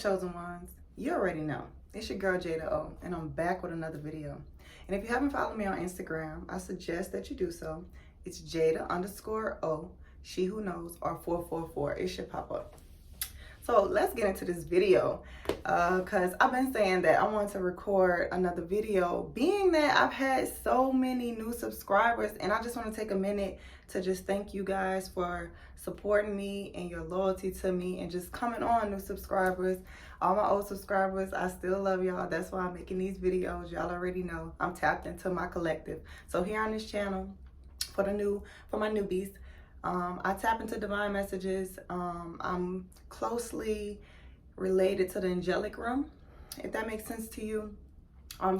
chosen ones, you already know. It's your girl Jada O, and I'm back with another video. And if you haven't followed me on Instagram, I suggest that you do so. It's Jada_O, she who knows, or 444. It should pop up. So let's get into this video, because I've been saying that I want to record another video, being that I've had so many new subscribers, and I just want to take a minute to just thank you guys for supporting me and your loyalty to me and just coming on, new subscribers. All my old subscribers, I still love y'all. That's why I'm making these videos. Y'all already know I'm tapped into my collective. So here on this channel, for my newbies, I tap into divine messages. I'm closely related to the angelic realm, if that makes sense to you.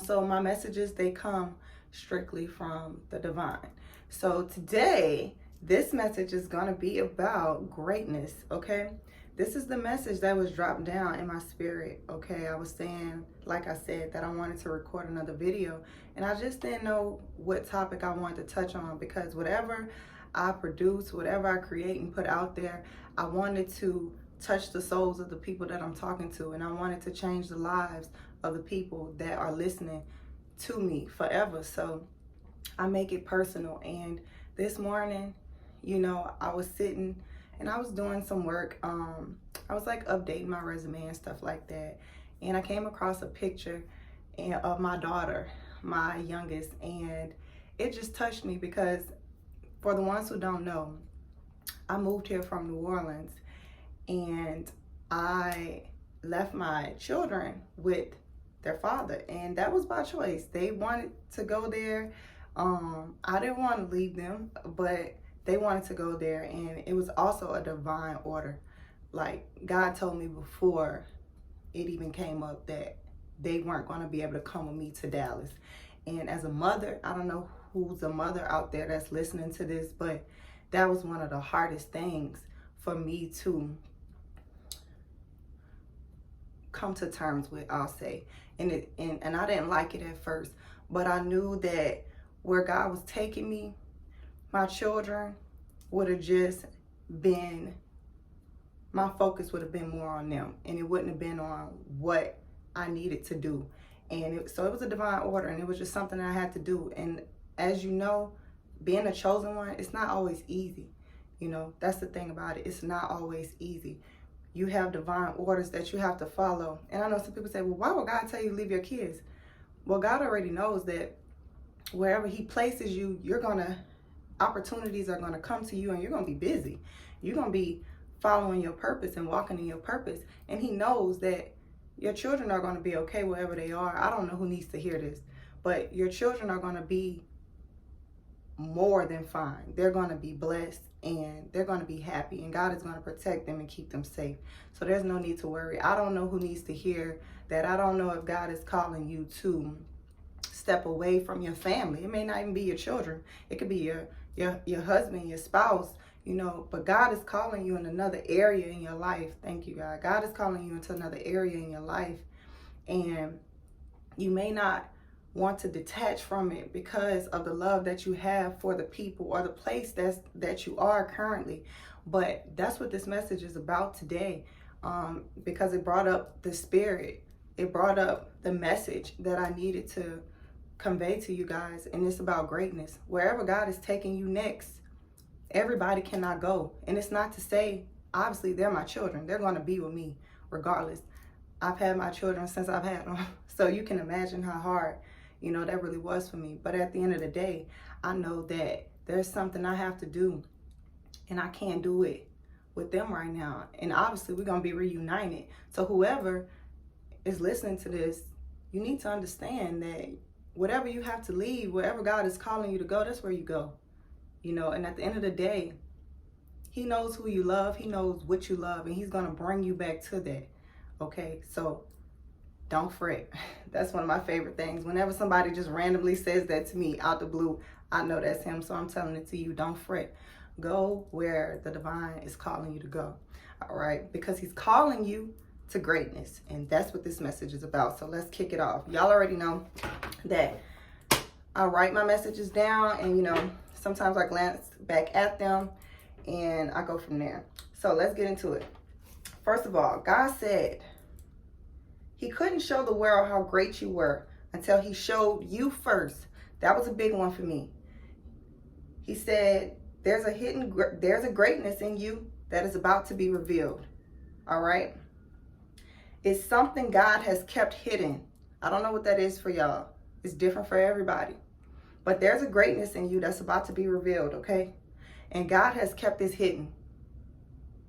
So my messages, they come strictly from the divine. So today, this message is going to be about greatness, okay? This is the message that was dropped down in my spirit, okay? I was saying, like I said, that I wanted to record another video, and I just didn't know what topic I wanted to touch on, because whatever I produce, whatever I create and put out there, I wanted to touch the souls of the people that I'm talking to, and I wanted to change the lives of the people that are listening to me forever. So I make it personal. And this morning, you know, I was sitting and I was doing some work. I was like updating my resume and stuff like that, and I came across a picture of my daughter, my youngest, and it just touched me because, for the ones who don't know, I moved here from New Orleans, and I left my children with their father, and that was by choice. They wanted to go there. I didn't want to leave them, but they wanted to go there, and it was also a divine order. Like, God told me before it even came up that they weren't going to be able to come with me to Dallas. And as a mother, I don't know who's a mother out there that's listening to this, but that was one of the hardest things for me to come to terms with, I'll say. And I didn't like it at first, but I knew that where God was taking me, my children would have just been, my focus would have been more on them, and it wouldn't have been on what I needed to do. And so it was a divine order, and it was just something that I had to do. And as you know, being a chosen one, it's not always easy. You know, that's the thing about it. It's not always easy. You have divine orders that you have to follow. And I know some people say, well, why would God tell you to leave your kids? Well, God already knows that wherever he places you, opportunities are gonna come to you, and you're gonna be busy. You're gonna be following your purpose and walking in your purpose. And he knows that your children are gonna be okay wherever they are. I don't know who needs to hear this, but your children are gonna be more than fine. They're gonna be blessed, and they're gonna be happy, and God is gonna protect them and keep them safe. So there's no need to worry. I don't know who needs to hear that. I don't know if God is calling you to step away from your family. It may not even be your children. It could be your husband, your spouse, you know, but God is calling you in another area in your life. Thank you, God. God is calling you into another area in your life, and you may not want to detach from it because of the love that you have for the people or the place that you are currently. But that's what this message is about today, because it brought up the spirit. It brought up the message that I needed to convey to you guys, and it's about greatness. Wherever God is taking you next, everybody cannot go. And it's not to say, obviously, they're my children. They're going to be with me regardless. I've had my children since I've had them. So you can imagine how hard, you know, that really was for me. But at the end of the day, I know that there's something I have to do, and I can't do it with them right now. And obviously, we're going to be reunited. So whoever is listening to this, you need to understand that whatever you have to leave, wherever God is calling you to go, that's where you go. You know, and at the end of the day, he knows who you love. He knows what you love, and he's going to bring you back to that. Okay, so don't fret. That's one of my favorite things. Whenever somebody just randomly says that to me out the blue, I know that's him. So I'm telling it to you, don't fret. Go where the divine is calling you to go. All right, because he's calling you to greatness, and that's what this message is about. So let's kick it off. Y'all already know that I write my messages down, and you know, sometimes I glance back at them and I go from there. So let's get into it. First of all, God said He couldn't show the world how great you were until he showed you first. That was a big one for me. He said, there's a greatness in you that is about to be revealed. All right? It's something God has kept hidden. I don't know what that is for y'all. It's different for everybody. But there's a greatness in you that's about to be revealed, okay? And God has kept this hidden.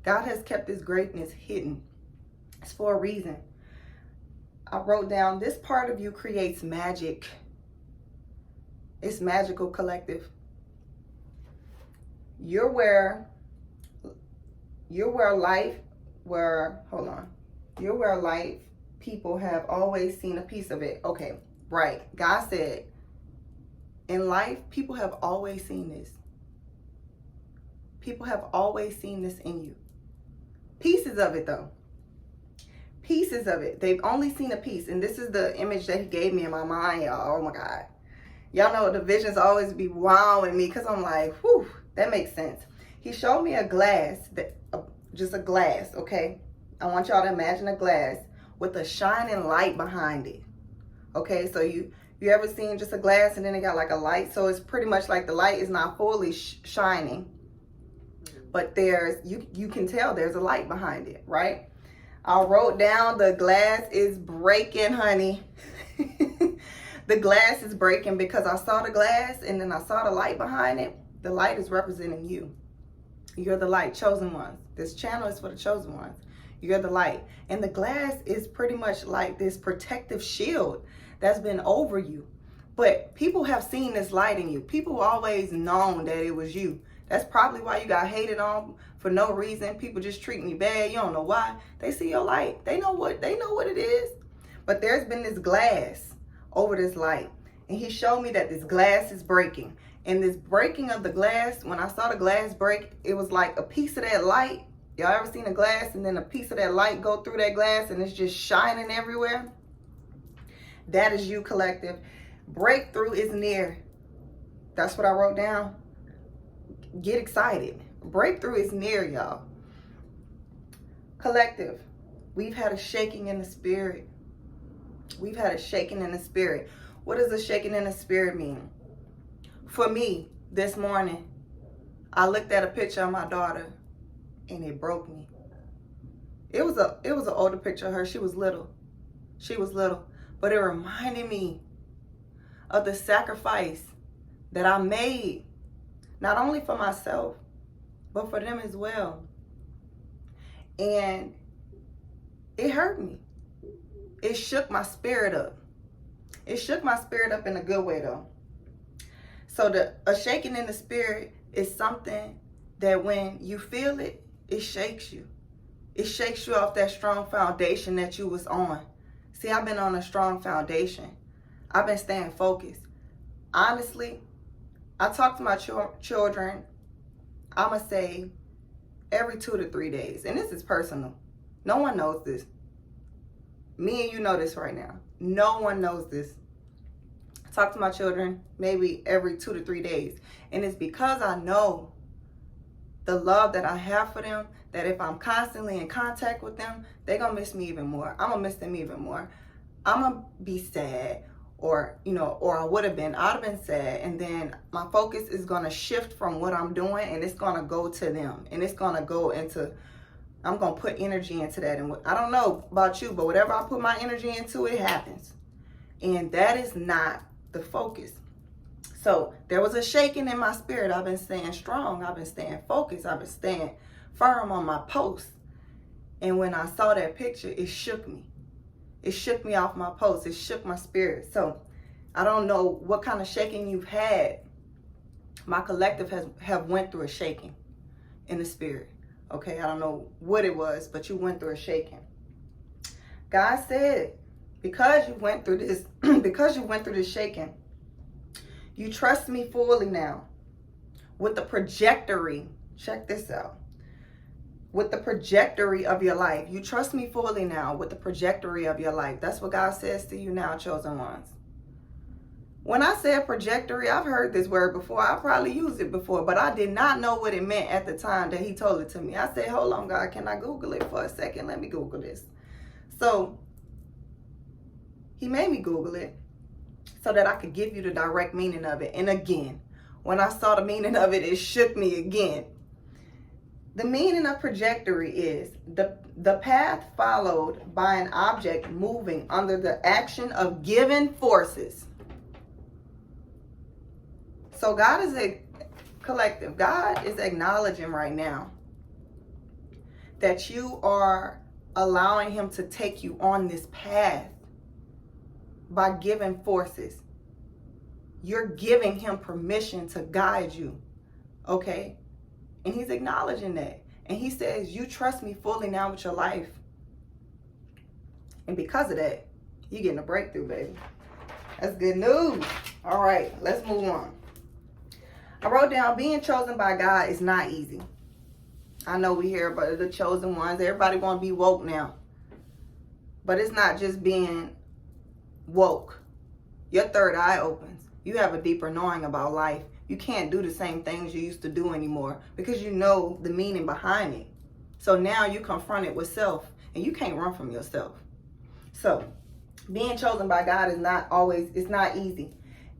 God has kept this greatness hidden. It's for a reason. I wrote down, this part of you creates magic. It's magical, collective. You're where life people have always seen a piece of it. Okay, right. God said, in life, people have always seen this. People have always seen this in you. Pieces of it, though. Pieces of it. They've only seen a piece. And this is the image that he gave me in my mind, y'all. Oh, my God. Y'all know the visions always be wowing me because I'm like, whew, that makes sense. He showed me a glass, just a glass, okay? I want y'all to imagine a glass with a shining light behind it. Okay, so you ever seen just a glass and then it got like a light? So it's pretty much like the light is not fully shining, but you can tell there's a light behind it, right? I wrote down, the glass is breaking, honey. The glass is breaking because I saw the glass and then I saw the light behind it. The light is representing you. You're the light, chosen ones. This channel is for the chosen ones. You're the light. And the glass is pretty much like this protective shield that's been over you. But people have seen this light in you. People always known that it was you. That's probably why you got hated on for no reason. People just treating you bad. You don't know why. They see your light. They know what it is. But there's been this glass over this light. And he showed me that this glass is breaking. And this breaking of the glass, when I saw the glass break, it was like a piece of that light. Y'all ever seen a glass and then a piece of that light go through that glass and it's just shining everywhere? That is you, collective. Breakthrough is near. That's what I wrote down. Get excited. Breakthrough is near, y'all. Collective, we've had a shaking in the spirit. We've had a shaking in the spirit. What does a shaking in the spirit mean? For me, this morning, I looked at a picture of my daughter and it broke me. It was an older picture of her. She was little. But it reminded me of the sacrifice that I made, not only for myself, but for them as well. And it hurt me. It shook my spirit up. It shook my spirit up in a good way, though. So a shaking in the spirit is something that when you feel it, it shakes you. It shakes you off that strong foundation that you was on. See, I've been on a strong foundation. I've been staying focused. Honestly, I talk to my children, I'm going to say, every 2 to 3 days. And this is personal. No one knows this. Me and you know this right now. No one knows this. I talk to my children maybe every 2 to 3 days. And it's because I know the love that I have for them, that if I'm constantly in contact with them, they're going to miss me even more. I'm going to miss them even more. I'm going to be sad, or I would have been. I'd have been sad. And then my focus is going to shift from what I'm doing, and it's going to go to them. And it's going to go into, I'm going to put energy into that. And I don't know about you, but whatever I put my energy into, it happens. And that is not the focus. So there was a shaking in my spirit. I've been staying strong. I've been staying focused. I've been staying firm on my post. And when I saw that picture, it shook me. It shook me off my post. It shook my spirit. So I don't know what kind of shaking you've had. My collective have went through a shaking in the spirit. Okay, I don't know what it was, but you went through a shaking. God said, because you went through this, because you went through this shaking, you trust me fully now with the trajectory. Check this out. With the trajectory of your life. You trust me fully now with the trajectory of your life. That's what God says to you now, chosen ones. When I said trajectory, I've heard this word before. I probably used it before, but I did not know what it meant at the time that he told it to me. I said, hold on, God, can I Google it for a second? Let me Google this. So He made me Google it so that I could give you the direct meaning of it. And again, when I saw the meaning of it, it shook me again. The meaning of trajectory is the path followed by an object moving under the action of given forces. So God is a collective. God is acknowledging right now that you are allowing him to take you on this path by giving forces. You're giving him permission to guide you, okay? And he's acknowledging that. And he says, you trust me fully now with your life. And because of that, you're getting a breakthrough, baby. That's good news. All right, let's move on. I wrote down, being chosen by God is not easy. I know we hear about the chosen ones. Everybody want to be woke now. But it's not just being woke. Your third eye opens. You have a deeper knowing about life. You can't do the same things you used to do anymore because you know the meaning behind it. So now you confront it with self, and you can't run from yourself. So being chosen by God is not always, it's not easy.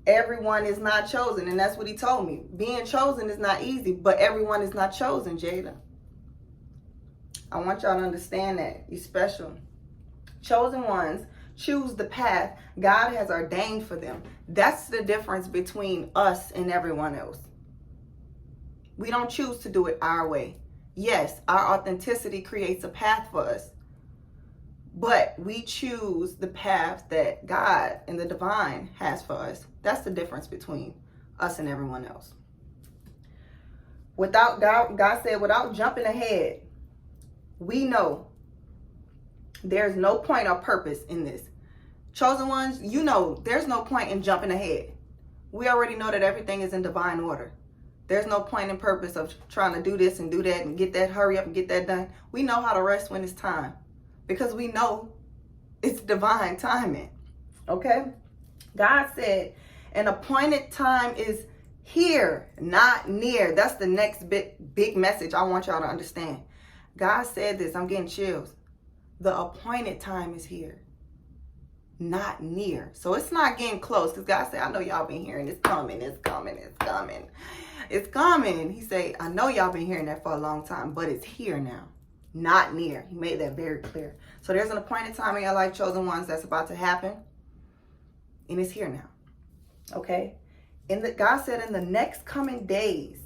Everyone is not chosen, and that's what he told me. Being chosen is not easy, but everyone is not chosen, Jada. I want y'all to understand that. You're special. Chosen ones choose the path God has ordained for them. That's the difference between us and everyone else. We don't choose to do it our way. Yes, our authenticity creates a path for us, but we choose the path that God and the divine has for us. That's the difference between us and everyone else. Without God, God said, without jumping ahead, we know there's no point or purpose in this. Chosen ones, you know there's no point in jumping ahead. We already know that everything is in divine order. There's no point and purpose of trying to do this and do that and get that, hurry up and get that done. We know how to rest when it's time because we know it's divine timing. Okay? God said an appointed time is here, not near. That's the next big message I want y'all to understand. God said this. I'm getting chills. The appointed time is here, not near. So it's not getting close, because God said, I know y'all been hearing it's coming, it's coming, it's coming. It's coming. He said, I know y'all been hearing that for a long time, but it's here now, not near. He made that very clear. So there's an appointed time in your life, chosen ones, that's about to happen. And it's here now. Okay? God said in the next coming days,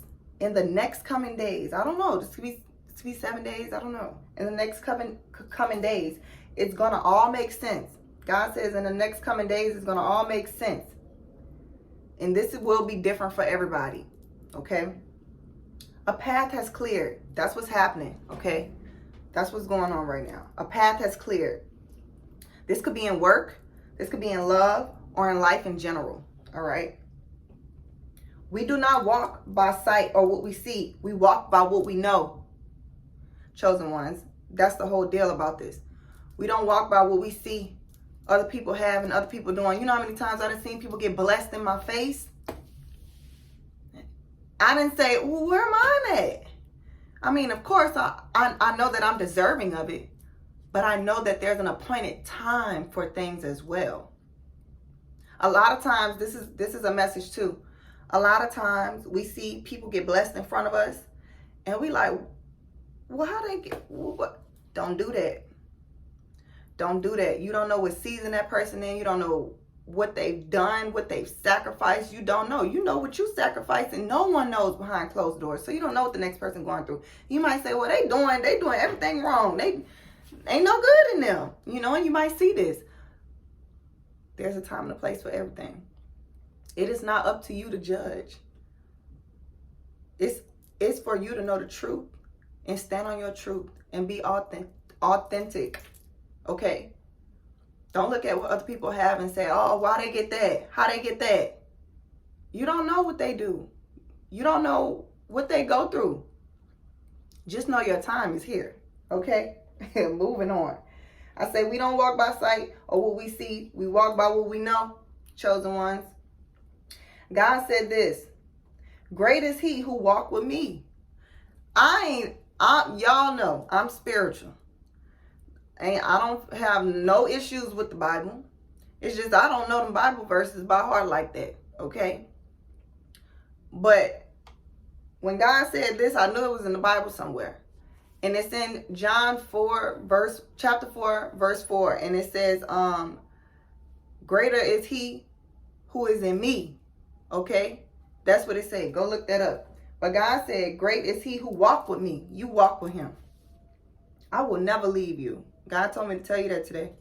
I don't know, this could be 7 days, I don't know. In the next coming days, it's going to all make sense. God says in the next coming days, it's going to all make sense. And this will be different for everybody. Okay? A path has cleared. That's what's happening. Okay? That's what's going on right now. A path has cleared. This could be in work. This could be in love or in life in general. All right? We do not walk by sight or what we see. We walk by what we know. Chosen ones. That's the whole deal about this. We don't walk by what we see other people have and other people doing. You know how many times I've seen people get blessed in my face? I didn't say, well, where am I at? I mean, of course, I know that I'm deserving of it, but I know that there's an appointed time for things as well. A lot of times, this is a message too. A lot of times we see people get blessed in front of us, and we like, well, how they get, what? Don't do that. Don't do that. You don't know what season that person in. You don't know what they've done, what they've sacrificed. You don't know. You know what you sacrificed, and no one knows behind closed doors. So you don't know what the next person going through. You might say, well, they doing everything wrong. They ain't no good in them. You know, and you might see this. There's a time and a place for everything. It is not up to you to judge. It's for you to know the truth and stand on your truth and be authentic. Okay? Don't look at what other people have and say, oh, why they get that? How they get that? You don't know what they do. You don't know what they go through. Just know your time is here. Okay? Moving on. I say we don't walk by sight or what we see. We walk by what we know. Chosen ones. God said this. Great is he who walked with me. Y'all know I'm spiritual. And I don't have no issues with the Bible. It's just I don't know them Bible verses by heart like that, okay? But when God said this, I knew it was in the Bible somewhere. And it's in chapter 4, verse 4. And it says, greater is he who is in me. Okay? That's what it said. Go look that up. But God said, great is he who walked with me. You walk with him. I will never leave you. God told me to tell you that today.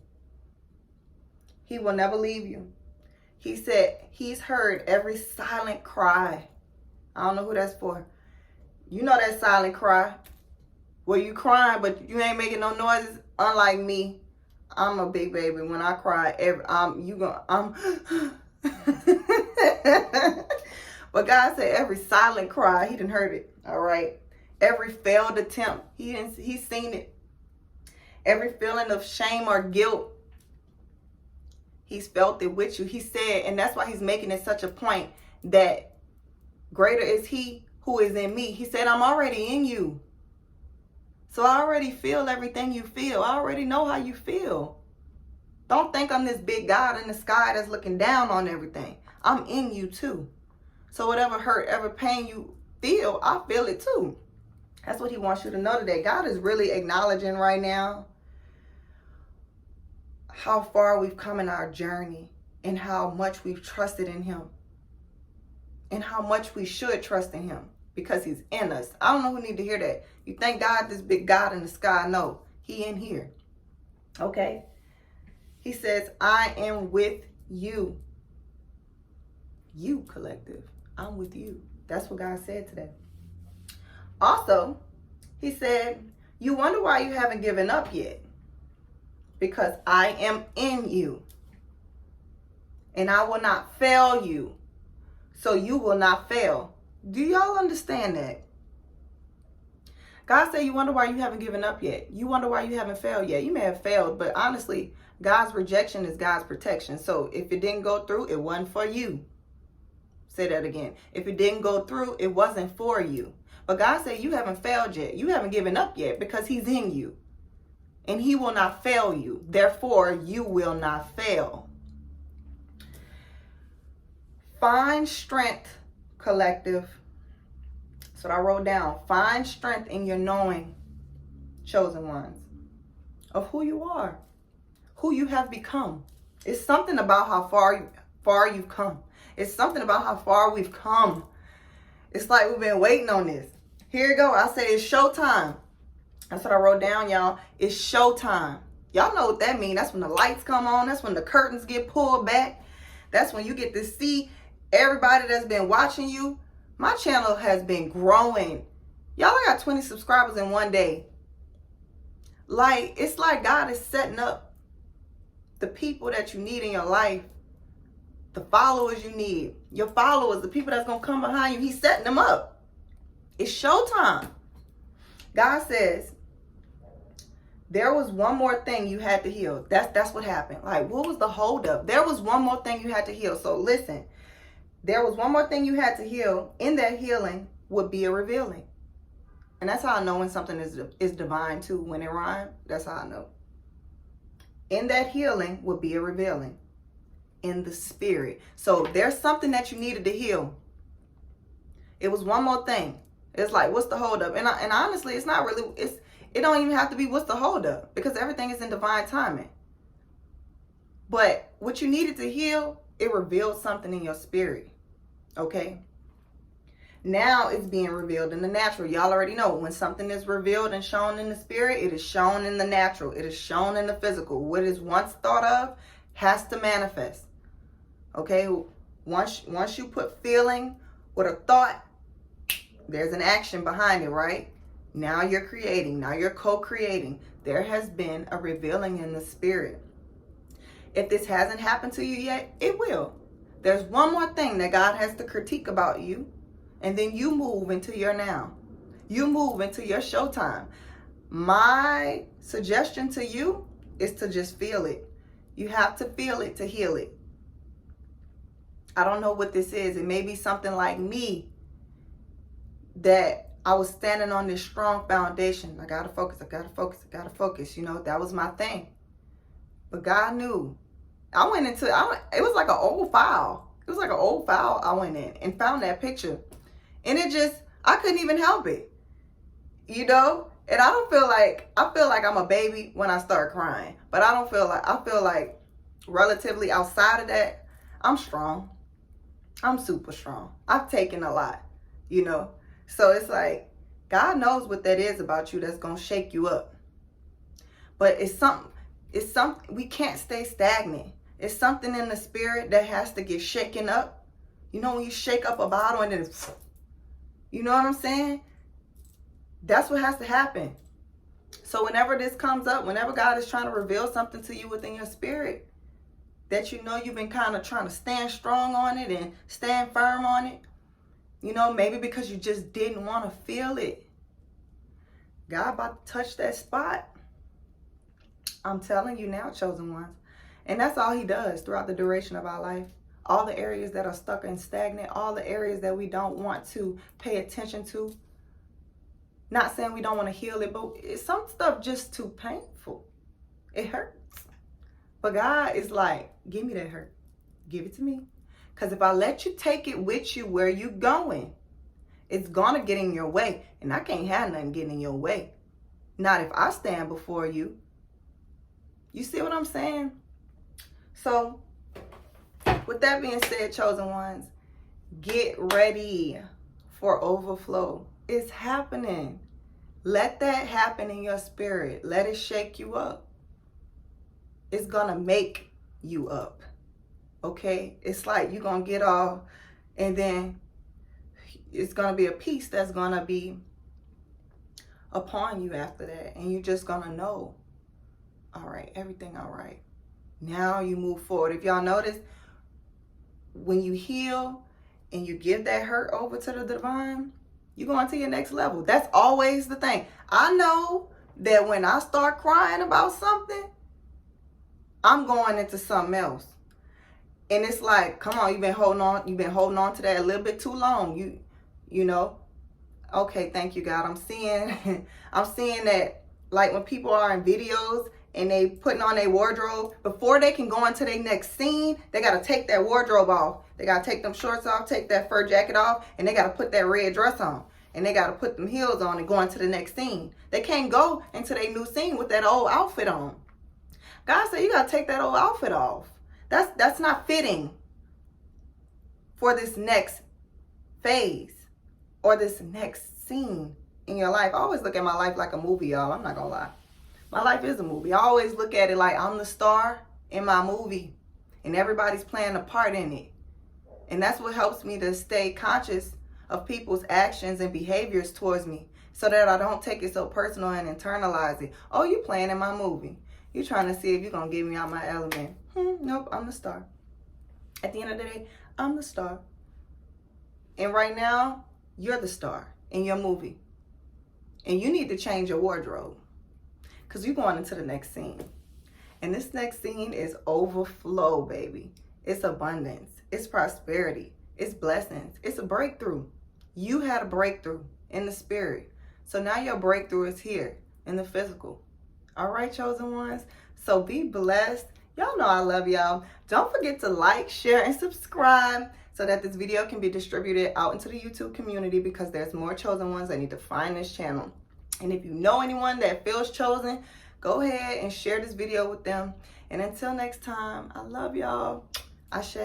He will never leave you. He said he's heard every silent cry. I don't know who that's for. You know that silent cry where you crying but you ain't making no noises. Unlike me, I'm a big baby. When I cry, But God said every silent cry, he done heard it. All right. Every failed attempt, he's seen it. Every feeling of shame or guilt, he's felt it with you. He said, and that's why he's making it such a point that greater is he who is in me. He said, I'm already in you. So I already feel everything you feel. I already know how you feel. Don't think I'm this big God in the sky that's looking down on everything. I'm in you too. So whatever hurt, ever pain you feel, I feel it too. That's what he wants you to know today. God is really acknowledging right now how far we've come in our journey and how much we've trusted in him and how much we should trust in him because he's in us. I don't know who need to hear that. You think God, this big God in the sky? No, he in here. Okay. He says, I am with you. You, collective. I'm with you. That's what God said today. Also, he said, you wonder why you haven't given up yet. Because I am in you. And I will not fail you. So you will not fail. Do y'all understand that? God said you wonder why you haven't given up yet. You wonder why you haven't failed yet. You may have failed, but honestly, God's rejection is God's protection. So if it didn't go through, it wasn't for you. Say that again. If it didn't go through, it wasn't for you. But God said you haven't failed yet. You haven't given up yet because he's in you. And he will not fail you. Therefore, you will not fail. Find strength, collective. That's what I wrote down. Find strength in your knowing, chosen ones, of who you are, who you have become. It's something about how far you've come. It's something about how far we've come. It's like we've been waiting on this. Here you go. I say it's showtime. That's what I wrote down, y'all. It's showtime. Y'all know what that means. That's when the lights come on. That's when the curtains get pulled back. That's when you get to see everybody that's been watching you. My channel has been growing. Y'all, I got 20 subscribers in one day. Like, it's like God is setting up the people that you need in your life. The followers you need. Your followers, the people that's going to come behind you. He's setting them up. It's showtime. God says, there was one more thing you had to heal. That's what happened. Like, what was the holdup? There was one more thing you had to heal. So listen, there was one more thing you had to heal. In that healing would be a revealing. And that's how I know when something is divine too. When it rhymes, that's how I know. In that healing would be a revealing in the spirit. So there's something that you needed to heal. It was one more thing. It's like, what's the holdup? And honestly, it's not really, it don't even have to be what's the holdup because everything is in divine timing. But what you needed to heal, it revealed something in your spirit. Okay? Now it's being revealed in the natural. Y'all already know when something is revealed and shown in the spirit, it is shown in the natural. It is shown in the physical. What is once thought of has to manifest. Okay? Once you put feeling with a thought, there's an action behind it, right? Now you're creating. Now you're co-creating. There has been a revealing in the spirit. If this hasn't happened to you yet, it will. There's one more thing that God has to critique about you. And then you move into your now. You move into your showtime. My suggestion to you is to just feel it. You have to feel it to heal it. I don't know what this is. It may be something like me, that I was standing on this strong foundation. I got to focus. I got to focus. I got to focus. You know, that was my thing. But God knew I went into, it was like an old file. It was like an old file. I went in and found that picture. And it just, I couldn't even help it. You know? And I feel like I'm a baby when I start crying. But I feel like relatively outside of that, I'm strong. I'm super strong. I've taken a lot, you know? So it's like, God knows what that is about you that's going to shake you up. But it's something, we can't stay stagnant. It's something in the spirit that has to get shaken up. You know when you shake up a bottle and then, you know what I'm saying? That's what has to happen. So whenever this comes up, whenever God is trying to reveal something to you within your spirit, that you know you've been kind of trying to stand strong on it and stand firm on it, you know, maybe because you just didn't want to feel it. God about to touch that spot. I'm telling you now, chosen ones. And that's all he does throughout the duration of our life. All the areas that are stuck and stagnant, all the areas that we don't want to pay attention to. Not saying we don't want to heal it, but some stuff just too painful. It hurts. But God is like, give me that hurt. Give it to me. Because if I let you take it with you where you going, it's going to get in your way. And I can't have nothing getting in your way. Not if I stand before you. You see what I'm saying? So, with that being said, chosen ones, get ready for overflow. It's happening. Let that happen in your spirit. Let it shake you up. It's going to make you up. Okay? It's like you're going to get all, and then it's going to be a peace that's going to be upon you after that. And you're just going to know, all right, everything all right. Now you move forward. If y'all notice, when you heal and you give that hurt over to the divine, you're going to your next level. That's always the thing. I know that when I start crying about something, I'm going into something else. And it's like, come on, you've been holding on to that a little bit too long. You know. Okay, thank you, God. I'm seeing that, like when people are in videos and they putting on their wardrobe, before they can go into their next scene, they got to take that wardrobe off. They got to take them shorts off, take that fur jacket off, and they got to put that red dress on. And they got to put them heels on and go into the next scene. They can't go into their new scene with that old outfit on. God said you got to take that old outfit off. That's not fitting for this next phase or this next scene in your life. I always look at my life like a movie, y'all. I'm not going to lie. My life is a movie. I always look at it like I'm the star in my movie and everybody's playing a part in it. And that's what helps me to stay conscious of people's actions and behaviors towards me so that I don't take it so personal and internalize it. Oh, you playing in my movie. You trying to see if you're going to get me out my element. Nope, I'm the star. At the end of the day, I'm the star. And right now, you're the star in your movie. And you need to change your wardrobe because you're going into the next scene. And this next scene is overflow, baby. It's abundance. It's prosperity. It's blessings. It's a breakthrough. You had a breakthrough in the spirit. So now your breakthrough is here in the physical. All right, chosen ones. So be blessed. Y'all know I love y'all. Don't forget to like, share, and subscribe so that this video can be distributed out into the YouTube community because there's more chosen ones that need to find this channel. And if you know anyone that feels chosen, go ahead and share this video with them. And until next time, I love y'all. Ashe.